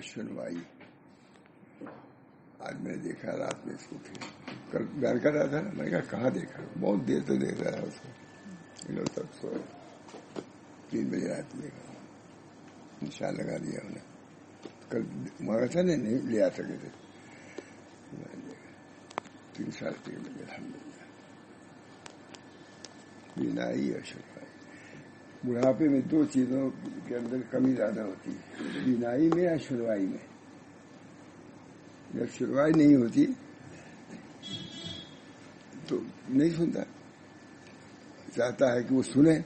اشونوائی. آج میں نے دیکھا رات میں اس کو، کل بیان کر رہا تھا نا، میں نے کہا کہاں دیکھا، بہت دیر تو دیکھ رہا ہے اس کو، تب سوئے 3 بجے رات دیکھا، نشان لگا دیا انہیں. کل مانگا تھا نہیں لے آ سکے تھے. 3 سال 3 بجے الحمدللہ. بینائی اور شفائی. بڑھاپے میں 2 چیزوں کے اندر کمی زیادہ ہوتی ہے، بینائی میں یا شنوائی میں. جب شنوائی نہیں ہوتی تو نہیں سنتا، چاہتا ہے کہ وہ سنے،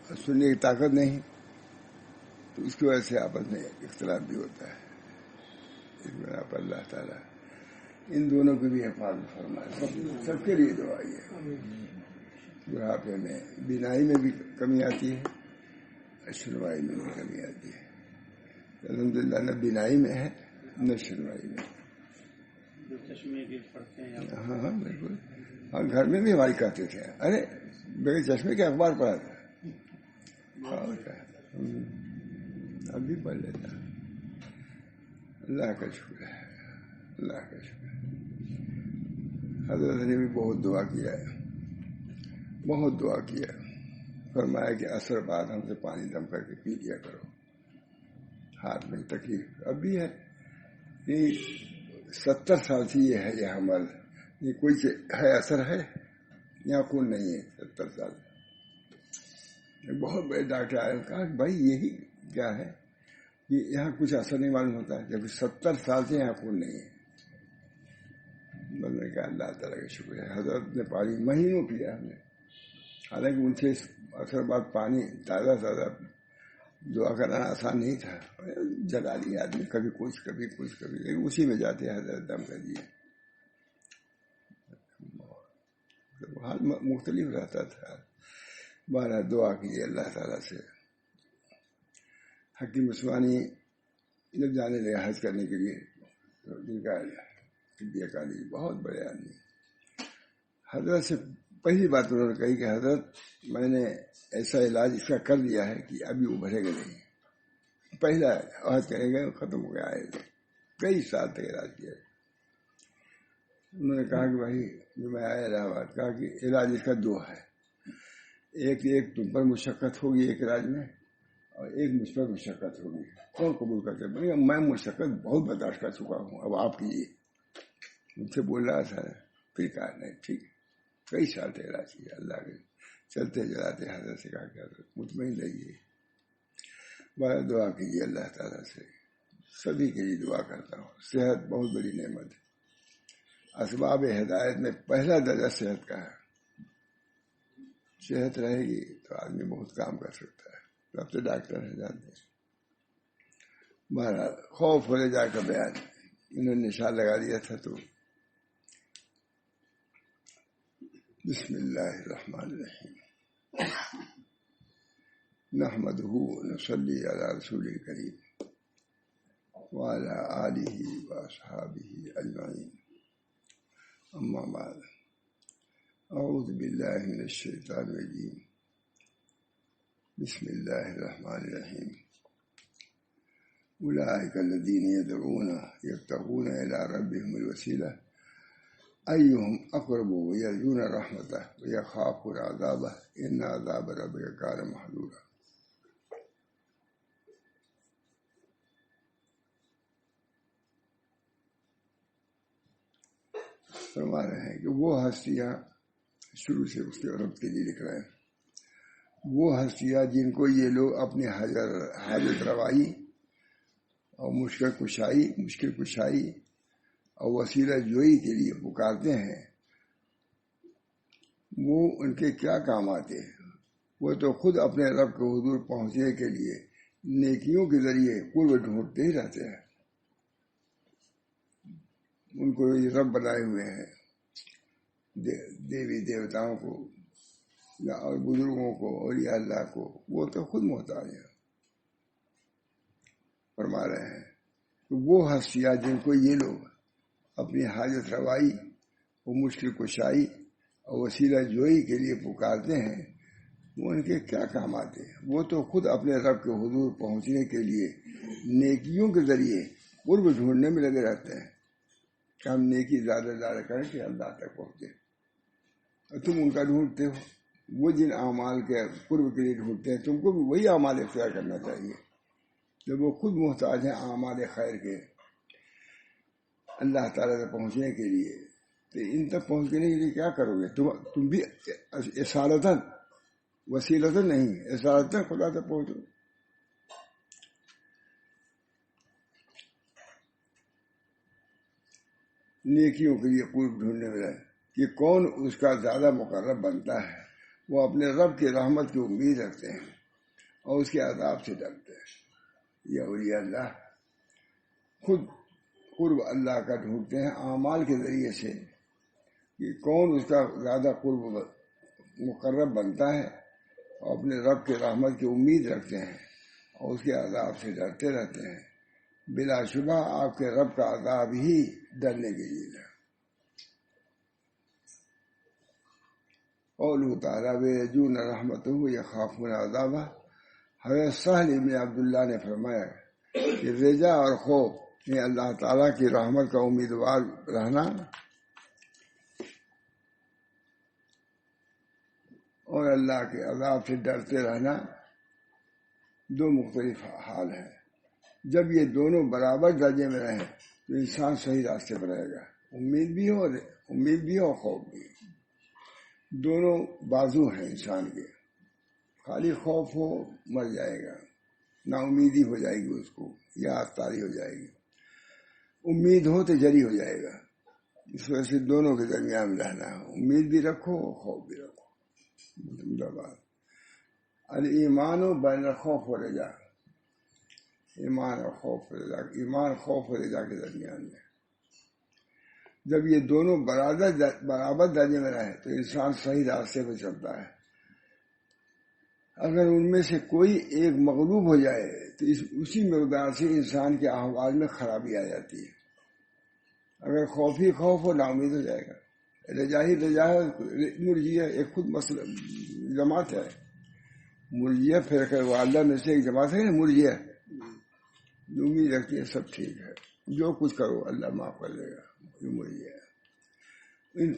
اور سننے کی طاقت نہیں، تو اس کی وجہ سے آپس میں اختلاف بھی ہوتا ہے. اس بنا پر اللہ تعالیٰ ان دونوں کی بھی حفاظت فرمائے. سب کے لیے دعا ہے. بڑھاپے میں بینائی میں بھی کمی آتی ہے، شنوائی میں بھی کمی آتی ہے. الحمدللہ نہ بینائی میں ہے نہ شنوائی میں. ہاں ہاں بالکل. ہاں گھر میں بھی ہماری کہتے تھے، ارے بغیر چشمے کے اخبار پڑھا تھا. اب بھی پڑھ لیتا. اللہ کا شکر ہے، اللہ کا شکر ہے. حضرت نے بھی بہت دعا کیا ہے، بہت دعا کیا. فرمایا کہ عصر بعد ہم سے پانی دم کر کے پی لیا کرو. ہاتھ میں تکلیف اب بھی ہے. یہ 70 سال سے یہ ہے، یہ حمل، یہ کوئی ہے اثر ہے یہاں خون نہیں ہے. 70 سال بہت بڑے ڈاکٹر آئے، کہا کہ بھائی یہی کیا ہے کہ یہاں کچھ اثر نہیں معلوم ہوتا ہے، جبکہ 70 سال سے یہاں خون نہیں ہے. میں نے کہا اللہ تعالیٰ کا شکر ہے. حضرت نے پانی مہینوں پیا ہم نے، حالانکہ ان سے اثر بعد پانی تازہ دعا کرنا آسان نہیں تھا. جلا لیا آدمی، کبھی کچھ کبھی کچھ کبھی، لیکن اسی میں جاتے حضرت دم کر دیے. حال مختلف رہتا تھا. بارہ دعا کیجیے اللہ تعالیٰ سے. حکیم عثمانی جب جانے لگے حج کرنے کے لیے، جن کا طبیہ کالج بہت بڑے آدمی، حضرت سے پہلی بات انہوں نے کہی کہ حضرت میں نے ایسا علاج اس کا کر دیا ہے کہ ابھی ابھرے گا نہیں. پہلا حج کریں گے ختم ہو گیا ہے. کئی سال تک علاج کیا. انہوں نے کہا کہ بھائی جو میں آیا الہ آباد، کہا کہ علاج اس کا 2 ہے. ایک تم پر مشقت ہوگی ایک علاج میں، اور ایک مجھ پر مشقت ہوگی. کون قبول کرتے؟ میں مشقت بہت برداشت کر چکا ہوں، اب آپ کیجیے. مجھ سے بول رہا تھا، پھر کہا نہیں ٹھیک. کئی سال تک علاج کیا. اللہ کے چلتے جلاتے حضرت سے کہا کہ حضرت مطمئن رہیے، بڑا دعا کیجیے اللہ تعالیٰ سے. سبھی کے لیے دعا کرتا ہوں. صحت بہت بڑی نعمت ہے. اسباب ہدایت میں پہلا درجہ صحت کا ہے. صحت رہے گی تو آدمی بہت کام کر سکتا ہے. اب تو ڈاکٹر ہیں جانتے ہیں. بہرحال خوف ہو جا کا بیان انہوں نے نشان لگا دیا تھا. تو بسم اللہ الرحمن الرحیم. نحمدہ ونصلی علی رسول کریم وعلی آلہ واصحابہ اجمعین. اما بعد، اعوذ باللہ من الشیطان الرجیم. بسم اللہ الرحمن الرحیم. اولئک الذین یدعون یبتغون الی ربهم الوسیلہ ایہم اقرب ویرجون رحمتہ ویخافون عذابہ ان عذاب ربک کان محذورا. فرما رہے ہیں کہ وہ ہستیاں، شروع سے اس کے رب کے لیے لکھ رہے ہیں، وہ ہستیاں جن کو یہ لوگ اپنی حاجت روائی اور مشکل کشائی اور وسیلہ جوئی کے لیے پکارتے ہیں، وہ ان کے کیا کام آتے ہیں؟ وہ تو خود اپنے رب کے حضور پہنچنے کے لیے نیکیوں کے ذریعے قرب ڈھونڈتے ہی رہتے ہیں. ان کو یہ رب بنائے ہوئے ہیں، دیوی دیوتاؤں کو اور بزرگوں کو، اولیاء اللہ کو، وہ تو خود محتاج ہیں. فرما رہے ہیں کہ وہ ہستیاں جن کو یہ لوگ اپنی حاجت روائی اور مشکل کشائی اور وسیلہ جوئی کے لیے پکارتے ہیں، وہ ان کے کیا کام آتے ہیں؟ وہ تو خود اپنے رب کے حضور پہنچنے کے لیے نیکیوں کے ذریعے قرب ڈھونڈنے میں لگے رہتے ہیں کہ ہم نیکی زیادہ زیادہ کریں کہ اللہ تک پہنچے، اور تم ان کا ڈھونڈتے ہو۔ وہ جن اعمال کے قرب کے لیے ڈھونڈتے ہیں، تم کو بھی وہی اعمال اختیار کرنا چاہیے جب وہ خود محتاج ہیں اعمال خیر کے اللہ تعالیٰ سے پہنچنے کے لیے۔ تو ان تک پہنچنے کے لیے کیا کرو گے؟ تم بھی اصالتاً وسیلتاً نہیں، اصالتاً خدا تک پہنچو۔ نیکیوں کے لیے قرب ڈھونڈنے میں کہ کون اس کا زیادہ مقرب بنتا ہے، وہ اپنے رب کی رحمت کی امید رکھتے ہیں اور اس کے عذاب سے ڈرتے ہیں۔ یہ اولیاء اللہ خود قرب اللہ کا ڈھونڈتے ہیں اعمال کے ذریعے سے کہ کون اس کا زیادہ قرب مقرب بنتا ہے، اور اپنے رب کی رحمت کی امید رکھتے ہیں اور اس کے عذاب سے ڈرتے رہتے ہیں۔ بلا شبہ آپ کے رب کا عذاب ہی ڈرنے کے لیے ہے۔ قوله تعالیٰ وَيَرْجُونَ رَحْمَتَهُ يَخَافُونَ عَذَابَهُ، حضرت سہل ابن عبداللہ نے فرمایا کہ رجا اور خوف میں اللہ تعالیٰ کی رحمت کا امیدوار رہنا اور اللہ کے عذاب سے ڈرتے رہنا دو مختلف حال ہیں۔ جب یہ دونوں برابر درجے میں رہیں تو انسان صحیح راستے پر رہے گا، امید بھی ہو خوف بھی۔ دونوں بازو ہیں انسان کے، خالی خوف ہو مر جائے گا، نا امیدی ہو جائے گی، اس کو یاد تاری ہو جائے گی۔ امید ہو تو جری ہو جائے گا۔ اس وجہ سے دونوں کے درمیان میں رہنا ہے، امید بھی رکھو خوف بھی رکھو۔ الایمان بین الخوف و رجا، ایمان اور خوف و رجا، ایمان خوف و رجا کے درمیان میں جب یہ دونوں برابر درجے میں رہے تو انسان صحیح راستے پہ چلتا ہے۔ اگر ان میں سے کوئی ایک مغلوب ہو جائے تو اسی مقدار سے انسان کے احوال میں خرابی آ جاتی ہے۔ اگر خوف ہی خوف ہو نا امید ہو جائے گا، رجا ہی رجا ہے۔ مرجیہ ایک خود مسئلہ جماعت ہے، مرجیہ فرقہ واحدہ میں سے ایک جماعت ہے، مرجیہ امید رکھتی ہے سب ٹھیک ہے، جو کچھ کرو اللہ معاف کر دے گا۔ ان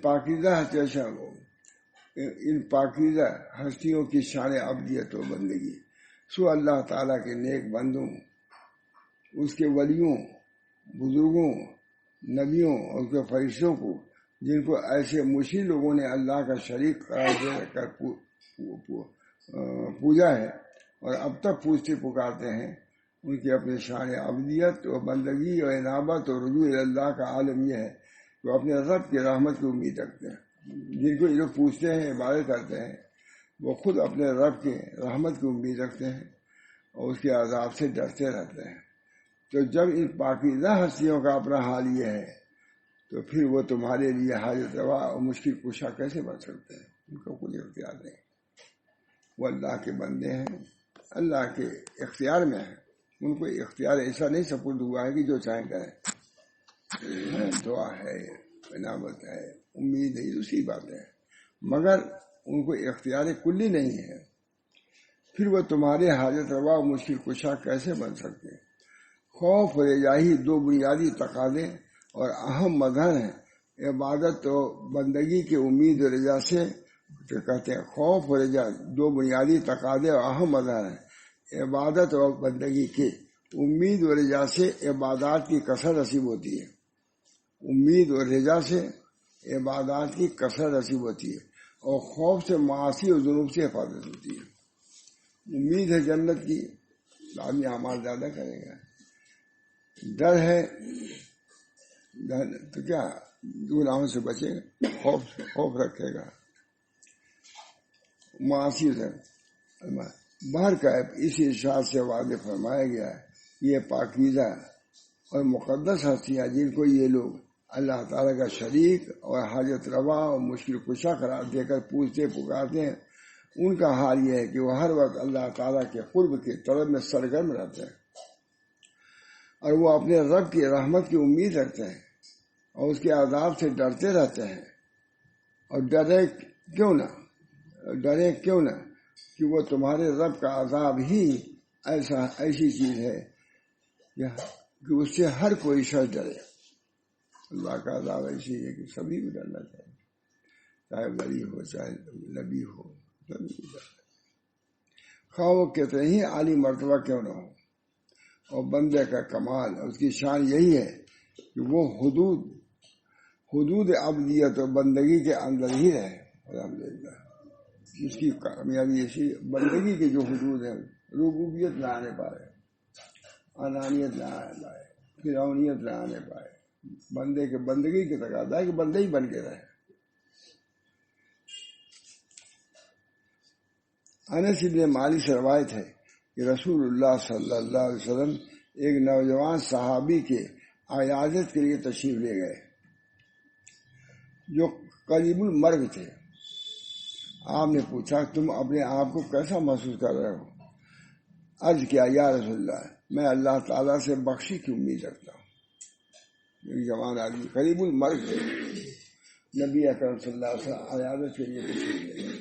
پاکیزہ ہستیوں کی شان عبدیت و بندگی سو اللہ تعالیٰ کے نیک بندوں، اس کے ولیوں، بزرگوں، نبیوں اور اس کے فرشتوں کو، جن کو ایسے مشرک لوگوں نے اللہ کا شریک قرار دے کر پوجا ہے اور اب تک پوجتے پکارتے ہیں، ان کی اپنے شان عبدیت و بندگی اور انابت اور رجوع اللہ کا عالم یہ ہے کہ وہ اپنے رب کی رحمت کی امید رکھتے ہیں۔ جن کو یہ لوگ پوچھتے ہیں، عبادت کرتے ہیں، وہ خود اپنے رب کی رحمت کی امید رکھتے ہیں اور اس کے عذاب سے ڈرتے رہتے ہیں۔ تو جب ان پاکیزہ ہستیوں کا اپنا حال یہ ہے تو پھر وہ تمہارے لیے حاجت روا اور مشکل کشا کیسے بن سکتے ہیں؟ ان کو کوئی اختیار نہیں، وہ اللہ کے بندے ہیں، اللہ کے اختیار میں ہیں۔ ان کو اختیار ایسا نہیں سپرد ہوا ہے کہ جو چاہیں کریں۔ دعا ہے، انابت ہے، امید ہے، دوسری بات ہے، مگر ان کو اختیار کلی نہیں ہے۔ پھر وہ تمہارے حاجت روا و مشکل کشا کیسے بن سکتے ہیں؟ خوف و رجائی دو بنیادی تقاضے اور اہم مظہر ہیں عبادت و بندگی کے۔ امید و رجا سے کہتے ہیں خوف و رجا دو بنیادی تقاضے اور اہم مظہر ہیں عبادت و بندگی کے۔ امید و رجا سے عبادات کی کثرت نصیب ہوتی ہے، امید و رجا سے عبادات کی کثرت نصیب ہوتی ہے، اور خوف سے معاصی اور ذنوب سے حفاظت ہوتی ہے۔ امید ہے جنت کی، آدمی اعمال زیادہ کرے گا۔ ڈر ہے تو کیا گناہوں سے بچے گا، خوف رکھے گا، معاصی سے۔ باہر کا اس ارشاد سے واضح فرمایا گیا ہے یہ پاکیزہ اور مقدس ہستیاں جن کو یہ لوگ اللہ تعالیٰ کا شریک اور حاجت روا اور مشکل کشا قرار دے کر پوچھتے پکارتے ہیں، ان کا حال یہ ہے کہ وہ ہر وقت اللہ تعالیٰ کے قرب کی طلب میں سرگرم رہتے ہیں اور وہ اپنے رب کی رحمت کی امید رکھتے ہیں اور اس کے عذاب سے ڈرتے رہتے ہیں۔ اور ڈرے کیوں نہ کہ وہ تمہارے رب کا عذاب ہی ایسی چیز ہے کہ اس سے ہر کوئی شخص ڈرے. اللہ کا عذاب ایسی ہے کہ سبھی کو ڈرنا چاہیے، چاہے ولی ہو چاہے نبی ہو، سبھی کو ڈرنا چاہیے، خواہ وہ کتنے ہی عالی مرتبہ کیوں نہ ہو. اور بندے کا کمال اس کی شان یہی ہے کہ وہ حدود عبدیت و بندگی کے اندر ہی رہے. الحمدللہ اس کی کامیابی ایسی، بندگی کے جو حدود ہیں، ربوبیت نہ آنے پائے، انانیت نہ آنے پائے، فرعونیت نہ آنے پائے. بندے کے بندگی کے تقاضا ہے کہ بندے ہی بن کے رہے. انس بن مالک سے روایت ہے کہ رسول اللہ صلی اللہ علیہ وسلم ایک نوجوان صحابی کے عیادت کے لیے تشریف لے گئے جو قریب المرگ تھے. آپ نے پوچھا تم اپنے آپ کو کیسا محسوس کر رہے ہو؟ عرض کیا یا رسول اللہ میں اللہ تعالیٰ سے بخشش کی امید رکھتا ہوں. ایک جوان آدمی قریب المرگ تھے، نبی اکرم صلی اللہ علیہ وسلم عیادت کے لیے تشریف لے گئے.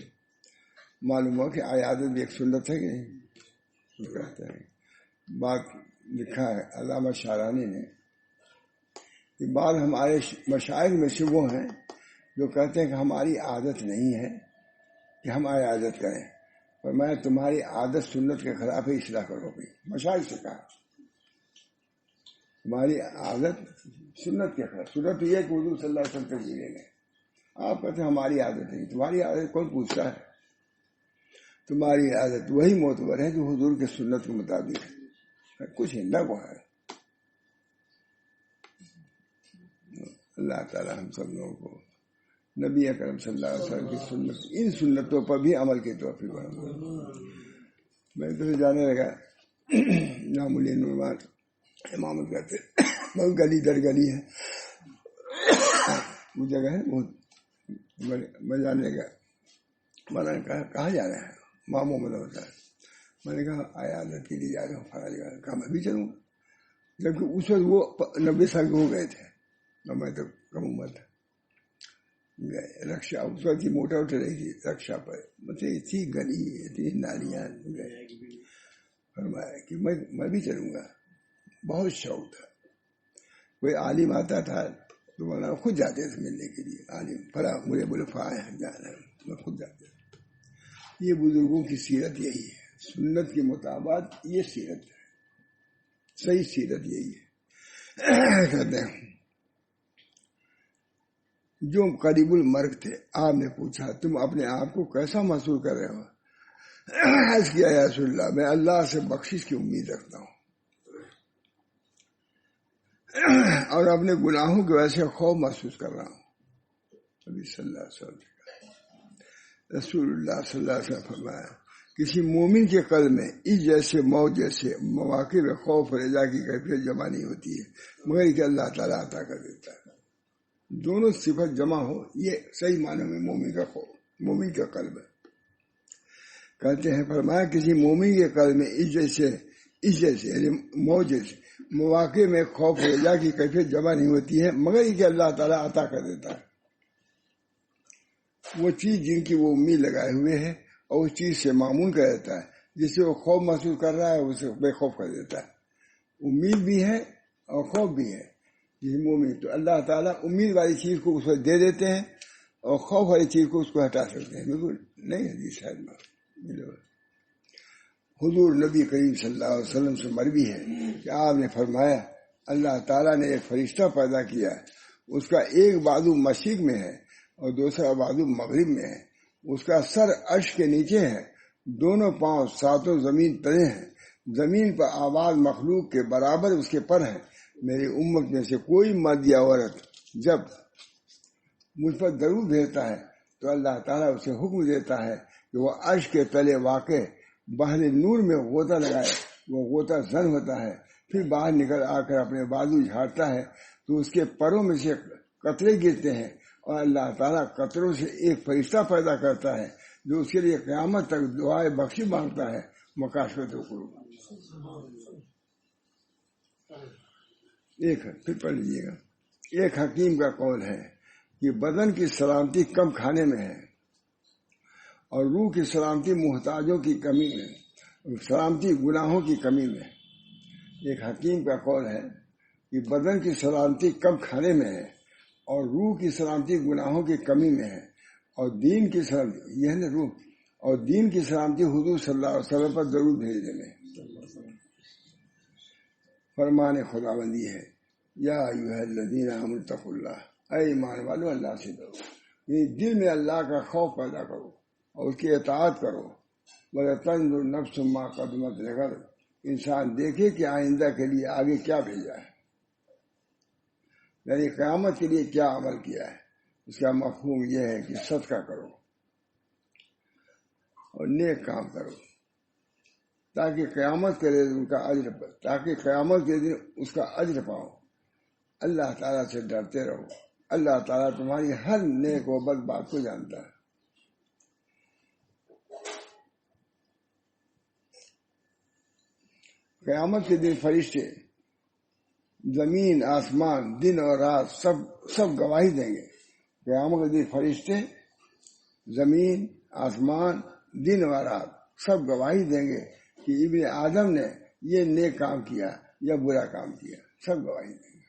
معلوم ہو کہ عیادت بھی ایک سنت ہے کہ نہیں؟ کہتے ہیں بات لکھا ہے علامہ شارانی نے کہ بعض ہمارے مشائخ میں سے وہ ہیں جو کہتے ہیں کہ ہماری عادت نہیں ہے کہ ہم عیادت کریں، پر میں تمہاری عادت سنت کے خلاف ہی اصلاح کرو گی. مشائخ سے کہا تمہاری عادت سنت کے خلاف. سنت یہ کہ حضور صلی اللہ علیہ وسلم تشریف لے گئے، آپ کہتے ہیں ہماری عادت نہیں. تمہاری عادت کون پوچھتا ہے؟ تمہاری عادت وہی معتبر ہے جو حضور کے سنت کے مطابق ہے. کچھ ہندا کو ہے. اللہ تعالی ہم سب لوگوں کو نبی اکرم صلی اللہ علیہ وسلم کی سنت، ان سنتوں پر بھی عمل کی توفیق بخشے. میں تو جانے لگا ناملی نعمان امامت کرتے، بہت گلی در گلی ہے وہ جگہ ہے بہت. میں جانے لگا، میں نے کہا کہاں جا رہے ہیں؟ ماموں میں ہوتا ہے. میں نے کہا عیادت کے لیے جا رہا ہوں فلاں جگہ. کہا میں بھی چلوں گا، جبکہ اس وقت وہ 90 سال کے ہو گئے تھے اور میں تو کم عمر تھا. رکشا اس وقت کی موٹر اٹھ رہی تھی، رکشا پر مطلب اتنی گلی اتنی نالیاں گئے. فرمایا کہ میں بھی چلوں گا. بہت شوق تھا. کوئی عالم آتا تھا تو میں خود جاتے تھے ملنے کے لیے. عالم فلاں مجھے بولے فلاں جانا ہے، میں خود جاتے تھا. یہ بزرگوں کی سیرت یہی ہے، سنت کے مطابق یہ سیرت ہے، صحیح سیرت یہی ہے. کہتے ہیں جو قریب المرگ تھے، آپ نے پوچھا تم اپنے آپ کو کیسا محسوس کر رہے ہو؟ عرض کیا یا رسول اللہ میں اللہ سے بخشش کی امید رکھتا ہوں اور اپنے گناہوں کی وجہ سے خوف محسوس کر رہا ہوں. نبی صلی اللہ علیہ وسلم رسول اللہ صلی اللہ علیہ وسلم فرمایا کسی مومن کے قلب میں اس جیسے موت جیسے مواقع میں خوف اور رضا کی کیفیت جمع نہیں ہوتی ہے مگر کہ اللہ تعالیٰ عطا کر دیتا ہے. دونوں صفت جمع ہو یہ صحیح معنی میں مومن کا خوف، مومن کا قلب ہے. کہتے ہیں فرمایا کسی مومن کے قلب میں اس جیسے یعنی موت جیسے مواقع میں خوف اور رضا کی کیفیت جمع نہیں ہوتی ہے مگر کہ اللہ تعالیٰ عطا کر دیتا ہے. وہ چیز جن کی وہ امید لگائے ہوئے ہے اور اس چیز سے معمون کر دیتا ہے، جس سے وہ خوف محسوس کر رہا ہے اسے بے خوف کر دیتا ہے. امید بھی ہے اور خوف بھی ہے. جس مومن تو اللہ تعالیٰ امید والی چیز کو اس کو دے دیتے ہیں اور خوف والی چیز کو اس کو ہٹا سکتے ہیں. بالکل نہیں حدیث شاید حضور نبی کریم صلی اللہ علیہ وسلم سے مروی ہے کہ آپ نے فرمایا اللہ تعالیٰ نے ایک فرشتہ پیدا کیا ہے، اس کا ایک بازو مشرق میں ہے اور دوسرا بازو مغرب میں ہے. اس کا سر عرش کے نیچے ہے، دونوں پاؤں ساتوں زمین تلے ہیں. زمین پر آباد مخلوق کے برابر اس کے پر ہیں. میری امت میں سے کوئی مرد یا عورت جب مجھ پر درود بھیجتا ہے تو اللہ تعالیٰ اسے حکم دیتا ہے کہ وہ عرش کے تلے واقع بحر نور میں غوطہ لگائے. وہ غوطہ زن ہوتا ہے، پھر باہر نکل آ کر اپنے بازو جھاڑتا ہے تو اس کے پروں میں سے قطرے گرتے ہیں اور اللہ تعالیٰ قطروں سے ایک فرشتہ پیدا کرتا ہے جو اس کے لیے قیامت تک دعائے بخشی مانگتا ہے. مکاشفت کرو ایک پھر پڑھ لیجیے گا. ایک حکیم کا قول ہے کہ بدن کی سلامتی کم کھانے میں ہے اور روح کی سلامتی محتاجوں کی کمی میں، سلامتی گناہوں کی کمی میں۔ ایک حکیم کا قول ہے کہ بدن کی سلامتی کم کھانے میں ہے اور روح کی سلامتی گناہوں کی کمی میں ہے، اور دین کی سلامتی یہ ہے نا روح، اور دین کی سلامتی حضور صلی اللہ علیہ وسلم پر درود بھیجنے میں۔ فرمان خداوندی ہے یا ایھا الذین آمنوا اتقوا اللہ، اے ایمان والو اللہ سے ڈرو، یہ دل میں اللہ کا خوف پیدا کرو اور اس کی اطاعت کرو۔ وَلْتَنظُرْ نَفْسٌ مَّا قَدَّمَتْ لِغَدٍ، انسان دیکھے کہ آئندہ کے لیے آگے کیا بھیجا ہے، یعنی قیامت کے لیے کیا عمل کیا ہے۔ اس کا مفہوم یہ ہے کہ صدقہ کرو اور نیک کام کرو تاکہ قیامت کے دن اس کا اجر پاؤ۔ اللہ تعالیٰ سے ڈرتے رہو، اللہ تعالیٰ تمہاری ہر نیک و بد بات کو جانتا ہے۔ قیامت کے دن فرشتے، زمین آسمان، دن اور رات سب گواہی دیں گے۔ قیامت کے دن فرشتے، زمین آسمان، دن اور رات سب گواہی دیں گے کہ ابن آدم نے یہ نیک کام کیا یا برا کام کیا، سب گواہی دیں گے۔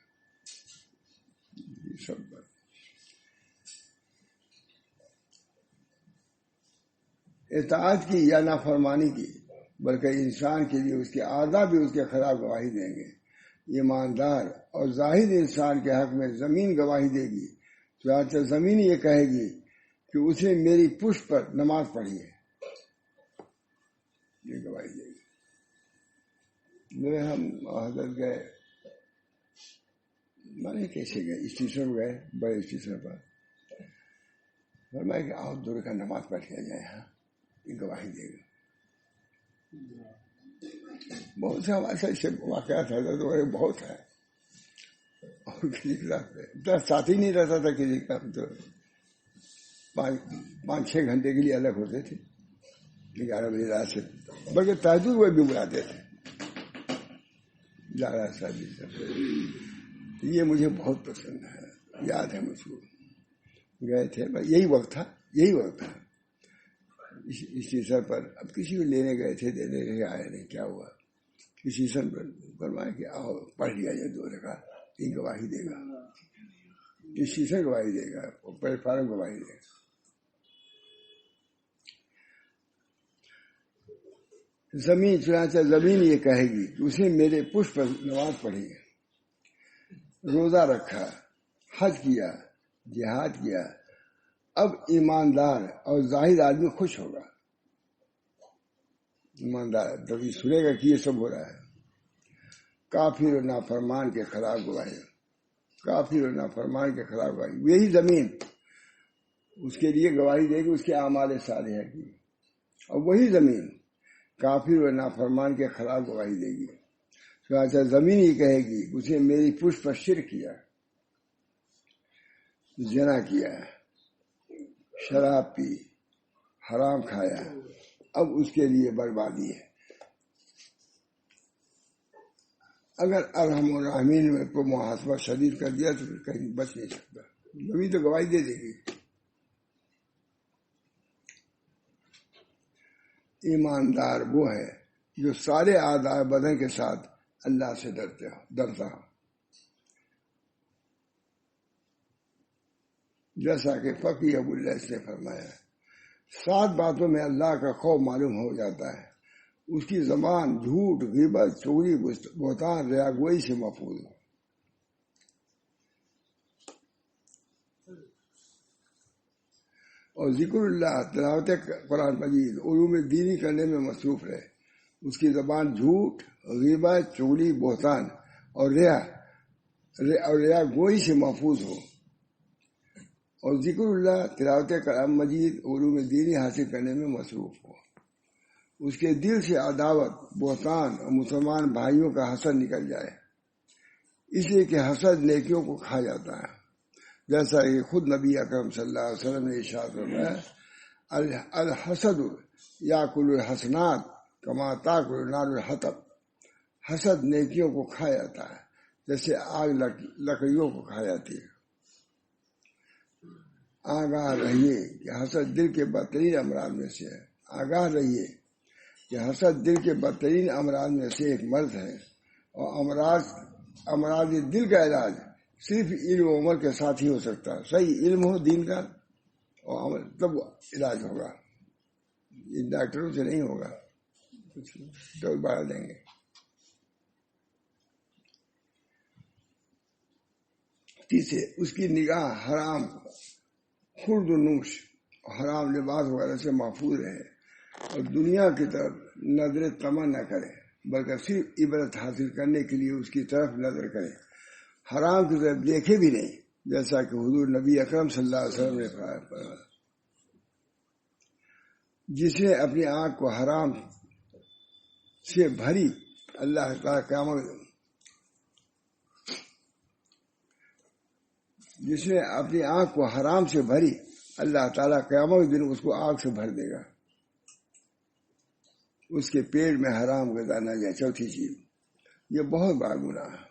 سب اطاعت کی یا نافرمانی کی، بلکہ انسان کے لیے اس کے اعضاء بھی اس کے خلاف گواہی دیں گے۔ ایماندار اور زاہد انسان کے حق میں زمین گواہی دے گی، چنانچہ زمین یہ کہے گی کہ اس نے میری پشت پر نماز پڑھی ہے، یہ گواہی دے گی۔ ہم حضرت گئے، میں نے کیسے گئے، اسٹیشن گئے، بڑے اسٹیشن پر، فرمایا کہ آؤ دور کا نماز پڑھ کے جائے، ہاں یہ گواہی دے گا۔ بہت سے ہمارے ساتھ واقعات حضرت بہت ہے، اور کسی کے ساتھ اتنا ساتھی نہیں رہتا تھا کسی کا، تو 5-6 گھنٹے کے لیے الگ ہوتے تھے 11 بجے رات سے، بلکہ تہجد وہ بھی بلاتے تھے 11 سال۔ یہ مجھے بہت پسند ہے، یاد ہے مجھ کو، گئے تھے، یہی وقت تھا اسٹیشن پر۔ اب کسی کو لینے گئے تھے، دینے گئے، آیا نہیں، کیا ہوا، اسٹیشن پر فرمایا کہ آؤ پڑھ لیا جائے 2 رکعت، یہ گواہی دے گا، اسٹیشن گواہی دے گا، پلیٹ فارم گواہی دے گا۔ زمین، چنانچہ زمین یہ کہے گی کہ اس نے میرے پشت پر نماز پڑھی ہے، روزہ رکھا، حج کیا، جہاد کیا۔ اب ایماندار اور زاہد آدمی خوش ہوگا، ایماندار جب یہ سنے گا کہ یہ سب ہو رہا ہے۔ کافر اور نافرمان کے خلاف گواہی، کافر اور نافرمان کے خلاف گواہی، یہی زمین اس کے لیے گواہی دے گی، اس کے اعمال صالحہ کی، اور وہی زمین کافر اور نافرمان کے خلاف گواہی دے گی۔ چنانچہ زمین یہ کہے گی اس نے میری پشت پر شرک کیا، زنا کیا، شراب پی، حرام کھایا، اب اس کے لیے بربادی ہے۔ اگر ارحم الراحمین میں کو محاسبہ شدید کر دیا تو پھر کہیں بچ نہیں سکتا، زمین تو گواہی دے دے گی۔ ایماندار وہ ہے جو سارے اعضاء بدن کے ساتھ اللہ سے ڈرتا ہو، جیسا کہ فقی ابو اللہ نے فرمایا، 7 باتوں میں اللہ کا خوف معلوم ہو جاتا ہے، اس کی زبان جھوٹ، غیبت، چغلی، بہتان، ریا گوئی سے محفوظ ہو۔ اور ذکر اللہ، تلاوت قرآن مجید، علوم دینی کرنے میں مصروف رہے، اس کی زبان جھوٹ، غیبت، چغلی، بہتان اور ریا گوئی سے محفوظ ہو۔ اور ذکر اللہ، تلاوت کلام مجید، علوم دینی حاصل کرنے میں مصروف ہو۔ اس کے دل سے عداوت، بہتان اور مسلمان بھائیوں کا حسد نکل جائے، اس لیے کہ حسد نیکیوں کو کھا جاتا ہے، جیسا کہ خود نبی اکرم صلی اللہ علیہ وسلم نے ارشاد فرمایا، الحسد یاکل الحسنات کما تاکل النار الحطب، حسد نیکیوں کو کھا جاتا ہے جیسے آگ لکڑیوں کو کھا جاتی ہے۔ آگاہ رہیے کہ حسد دل کے بدترین امراض میں سے ہے. آگاہ رہیے کہ حسد دل کے بدترین امراض میں سے ایک مرض ہے، اور امراض دل کا علاج صرف علم و عمل کے ساتھ ہی ہو سکتا ہے. صحیح علم ہو دین کا اور عمل، تب علاج ہوگا. یہ ڈاکٹروں سے نہیں ہوگا، تو بڑھا دیں گے. تیسرے، اس کی نگاہ حرام خورد و نوش، حرام لباس وغیرہ سے محفوظ رہے، اور دنیا کی طرف نظر طمع نہ کرے، بلکہ صرف عبرت حاصل کرنے کے لیے اس کی طرف نظر کرے، حرام کی طرف دیکھے بھی نہیں، جیسا کہ حضور نبی اکرم صلی اللہ علیہ وسلم نے فرمایا. جس نے اپنی آنکھ کو حرام سے بھری، اللہ تعالیٰ قیامت جس نے اپنی آنکھ کو حرام سے بھری، اللہ تعالیٰ قیامت دن اس کو آگ سے بھر دے گا. اس کے پیٹ میں حرام غذا نہ جائے. چوتھی چیز، یہ بہت بڑا گناہ ہے.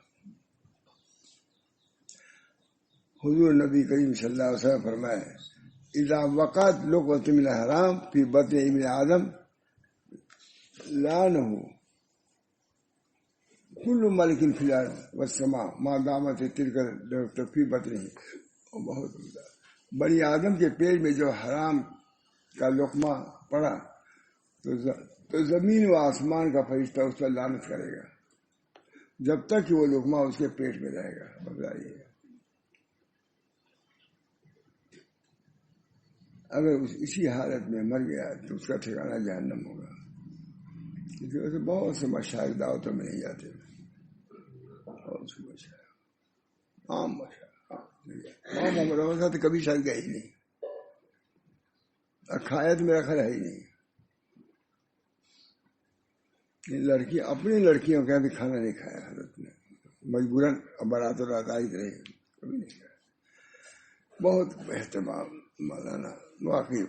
حضور نبی کریم صلی اللہ علیہ وسلم فرمائے، اذا وقعت لقمۃ من الحرام فی بطن ابن آدم لعنہ کل ملک فی الارض والسماء ما دامت تلک الرقۃ فی بطنہ. بہت بنی آدم کے پیٹ میں جو حرام کا لقمہ پڑا تو زمین و آسمان کا فرشتہ اس پر لعنت کرے گا جب تک کہ وہ لقمہ اس کے پیٹ میں رہے گا. بتائیے، اگر اسی حالت میں مر گیا تو اس کا ٹھکانہ جہنم ہوگا. اس وجہ سے بہت سے مشائخ دعوتوں میں نہیں جاتے. بہت سے مشائخ عام محمد رمضان تو کبھی شاید گئے ہی نہیں. کھایا تو میرا خیال ہے ہی نہیں. لڑکی اپنی لڑکیوں کا بھی کھانا نہیں کھایا حضرت نے، مجبوراً برات و رات آئی رہے، کبھی نہیں کھایا. بہت اہتمام مولانا، واقعی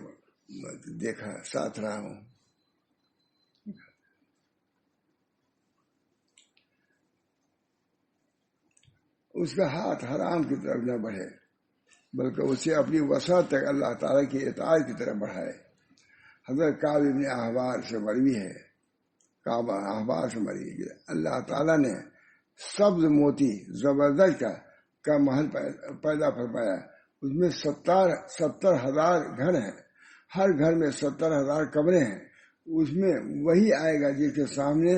دیکھا، ساتھ رہا ہوں. اس کا ہاتھ حرام کی طرف نہ بڑھے، بلکہ اسے اپنی وسعت تک اللہ تعالیٰ کی اطاعت کی طرف بڑھائے. حضرت کعب ابن احبار سے مروی ہے، کعب احبار سے مروی ہے، اللہ تعالیٰ نے سبز موتی زبردست کا محل پیدا فرمایا. اس میں 70,000 گھر ہیں، ہر گھر میں 70,000 کمرے ہیں. اس میں وہی آئے گا جس کے سامنے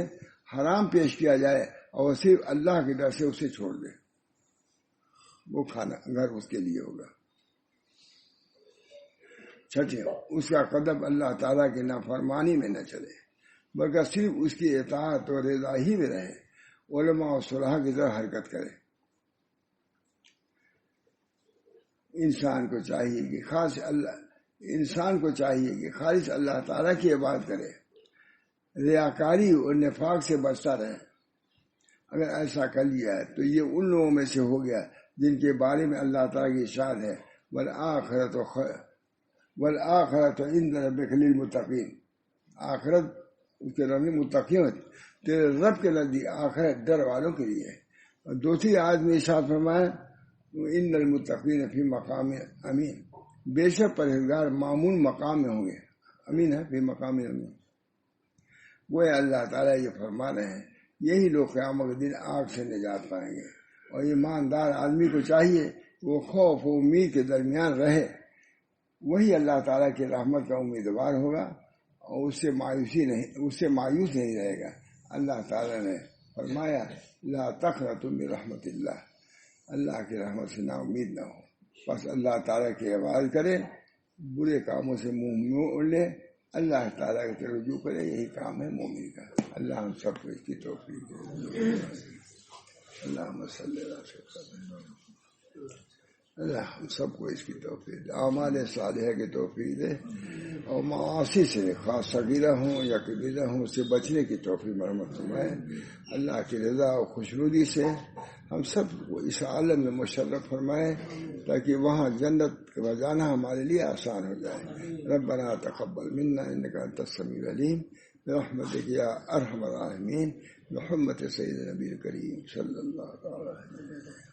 حرام پیش کیا جائے اور صرف اللہ کی ڈر سے اسے چھوڑ دے، وہ کھانا گھر اس کے لیے ہوگا. چھٹے، اس کا قدم اللہ تعالیٰ کی نافرمانی میں نہ چلے، بلکہ صرف اس کی اطاعت اور رضا ہی میں رہے، علماء اور صلحاء کی طرح حرکت کرے. انسان کو چاہیے کہ خالص اللہ تعالیٰ کی عبادت کرے، ریاکاری اور نفاق سے بچتا رہے. اگر ایسا کر لیا ہے تو یہ ان لوگوں میں سے ہو گیا جن کے بارے میں اللہ تعالیٰ کی ارشاد ہے، والآخرۃ عند ربک للمتقین. آخرت اس کے رب متقیوں، تیرے رب کے نزدیک آخرت ڈر والوں کے لیے. اور دوسری آیت میں ارشاد فرمایا، ان المتقین فی مقام امین. بے شک پرہیزگار معمول مقام میں ہوں گے. امین ہے، فی مقام امین. وہ اللہ تعالیٰ یہ فرما رہے ہیں، یہی لوگ قیامت کے دن آگ سے نجات پائیں گے. اور ایماندار آدمی کو چاہیے وہ خوف و امید کے درمیان رہے، وہی اللہ تعالیٰ کی رحمت کا امیدوار ہوگا اور اس سے مایوس نہیں رہے گا. اللہ تعالیٰ نے فرمایا، لا تقنطوا من رحمت اللہ. اللہ کی رحمت سے نا امید نہ ہو، بس اللہ تعالیٰ کی عبادت کرے، برے کاموں سے منہ موڑ لے، اللہ تعالیٰ کی طرف رجوع کرے. یہی کام ہے مومن کا. اللہ ہم سب کو اس کی توفیق دے. اللہم صلی اللہ علیہ وسلم. اللہ ہم سب کو اس کی توفیق دے، اعمال صالحہ کی توفیق دے، اور معاصی سے خاص صغیرہ ہوں یا کبیرہ ہوں اس سے بچنے کی توفیق مرحمت فرمائے. اللہ کی رضا اور خوشنودی سے ہم سب کو اس عالم میں مشرف فرمائے تاکہ وہاں جنت کا جانا ہمارے لیے آسان ہو جائے. ربنا تقبل منا انک انت السمیع العلیم برحمتک یا ارحم الراحمین. محمد سید نبی کریم صلی اللہ علیہ وسلم.